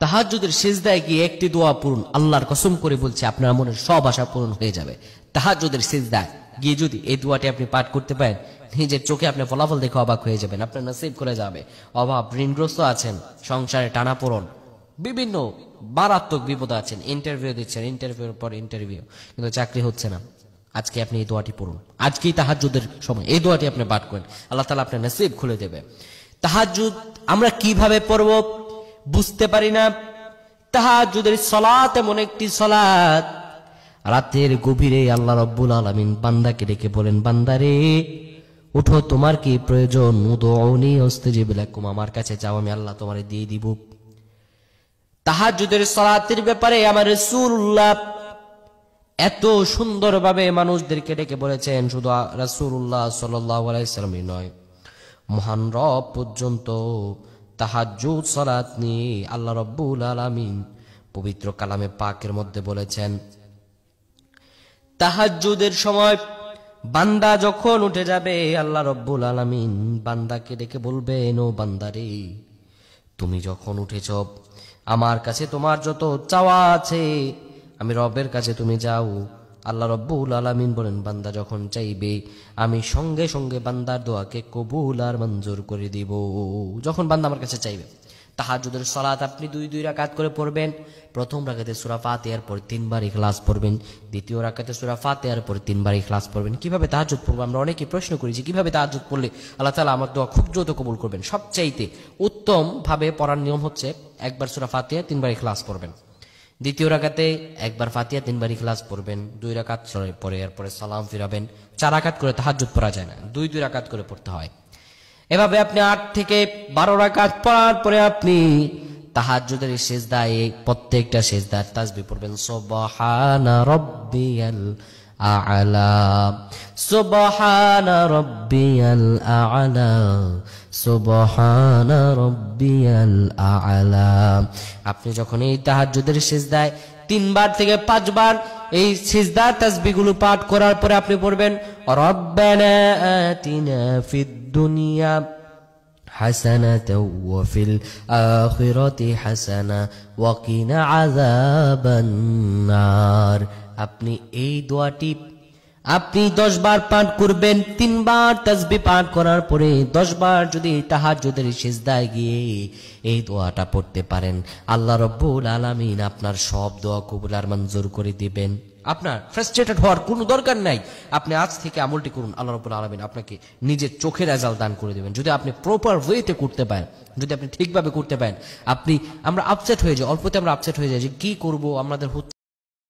তাহাজ্জুদের সিজদায় গিয়ে একটি দোয়া পড়ুন, আল্লাহর কসম করে বলছে আপনার মনের সব আশা পূরণ হয়ে যাবে। তাহাজ্জুদের সিজদায় গিয়ে যদি এই দোয়াটি আপনি পাঠ করতে পারেন, নিজের চোখে আপনি ফলাফল দেখে অবাক হয়ে যাবেন, আপনার নসিব করে যাবে। অভাব ঋণগ্রস্ত আছেন, সংসারে টানাপোড়েন, বিভিন্ন মারাত্মক বিপদ আছেন, ইন্টারভিউ দিচ্ছেন, ইন্টারভিউর পর ইন্টারভিউ, কিন্তু চাকরি হচ্ছে না, আজকে আপনি এই দোয়াটি পড়ুন, আজকেই তাহাজ্জুদের সময় এই দোয়াটি আপনি পাঠ করেন, আল্লাহ তাআলা আপনার নসিব খুলে দেবে। তাহাজ্জুদ আমরা কিভাবে পড়ব বুঝতে পারি না। তাহাজ্জুদের সালাত এমন একটি সালাত, রাতের গভীরে আল্লাহ রাব্বুল আলামিন বান্দাকে ডেকে বলেন, বান্দারে উঠো, তোমার কি প্রয়োজন? উদউনি আস্তাজিব লাকুম, আমার কাছে চাও, আমি আল্লাহ তোমারে দিয়ে দিব। তাহাজ্জুদের সালাতের ব্যাপারে আমার রাসূলুল্লাহ এত সুন্দরভাবে মানুষদেরকে ডেকে বলেছেন, শুধু রাসূলুল্লাহ সাল্লাল্লাহু আলাইহি সাল্লামই নয়, মহান রব পর্যন্ত তাহাজ্জুদ সালাত নিয়ে আল্লাহ রাব্বুল আলামিন পবিত্র কালামে পাকের মধ্যে বলেছেন, তাহাজ্জুদের সময় বান্দা যখন উঠে যাবে, আল্লাহ রাব্বুল আলামিন বান্দাকে ডেকে বলবেন, ও বান্দারে তুমি যখন উঠেছ, আমার কাছে তোমার যত চাওয়া আছে, আমি রবের কাছে তুমি যাও। আল্লাহ রাব্বুল আলামিন বলেন, বান্দা যখন চাইবে, আমি সঙ্গে সঙ্গে বান্দার দোয়াকে কবুল আর মঞ্জুর করে দিব, যখন বান্দা আমার কাছে চাইবে। তাহাজ্জুদের সালাত আপনি 2 রাকাত করে পড়বেন। প্রথম রাকাতে সূরা ফাতিহার পর 3 বার ইখলাস পড়বেন, দ্বিতীয় রাকাতে সূরা ফাতিহার পর 3 বার ইখলাস পড়বেন। কিভাবে তাহাজ্জুদ পড়ব? আমরা অনেকেই প্রশ্ন করি যে কিভাবে তাহাজ্জুদ পড়লে আল্লাহ তাআলা আমার দোয়া খুব দ্রুত কবুল করবেন। সবচাইতে উত্তম ভাবে পড়ার নিয়ম হচ্ছে, একবার সূরা ফাতিহা 3 বার ইখলাস পড়বেন, দ্বিতীয় রাকাতে একবার ফাতিহা 3 বার ইখলাস পড়বেন, 2 রাকাত পরে এরপরে সালাম ফিরাবেন। 4 রাকাত করে তাহাজ্জুদ পড়া যায় না, 2 রাকাত করে পড়তে হয়। এভাবে আপনি 8 থেকে 12 রাকাত পড়ার পরে আপনি তাহাজ্জুদের সিজদায় প্রত্যেকটা সিজদার তাসবিহ পড়বেন, সুবহানা রাব্বিয়াল আ'লা, সুবহানা রাব্বিয়াল আ'লা, সুবহানা রাব্বিয়াল আ'লা। আপনি যখন এই তাহাজ্জুদের সিজদায় 3 বার থেকে 5 বার এই সিজদার তাসবিহগুলো পাঠ করার পরে আপনি পড়বেন, রব্বানা আতিনা ফিদ দুনিয়া হাসানাতাও ওয়া ফিল আখিরাতি হাসানা ওয়া কিনা আযাবান নার। আপনি এই দোয়াটি আপনি 10 বার পাঠ করবেন। 3 বার তাসবিহ পাঠ করার পরে 10 বার যদি তাহাজ্জুদের সিজদায় গিয়ে এই দোয়াটা পড়তে পারেন, আল্লাহ রাব্বুল আলামিন আপনার সব দোয়া কবুল আর মঞ্জুর করে দিবেন। আপনার ফ্রাস্ট্রেটেড হওয়ার কোনো দরকার নাই। আপনি আজ থেকে আমলটি করুন, আল্লাহ রাব্বুল আলামিন আপনাকে নিজের চোখের রেজাল্ট দান করে দিবেন। যদি আপনি প্রপার ওয়েতে করতে পারেন, যদি আপনি ঠিকভাবে করতে পারেন, আমরা আপসেট হয়ে যাই, অল্পতে আমরা আপসেট হয়ে যাই যে কি করব, আমাদের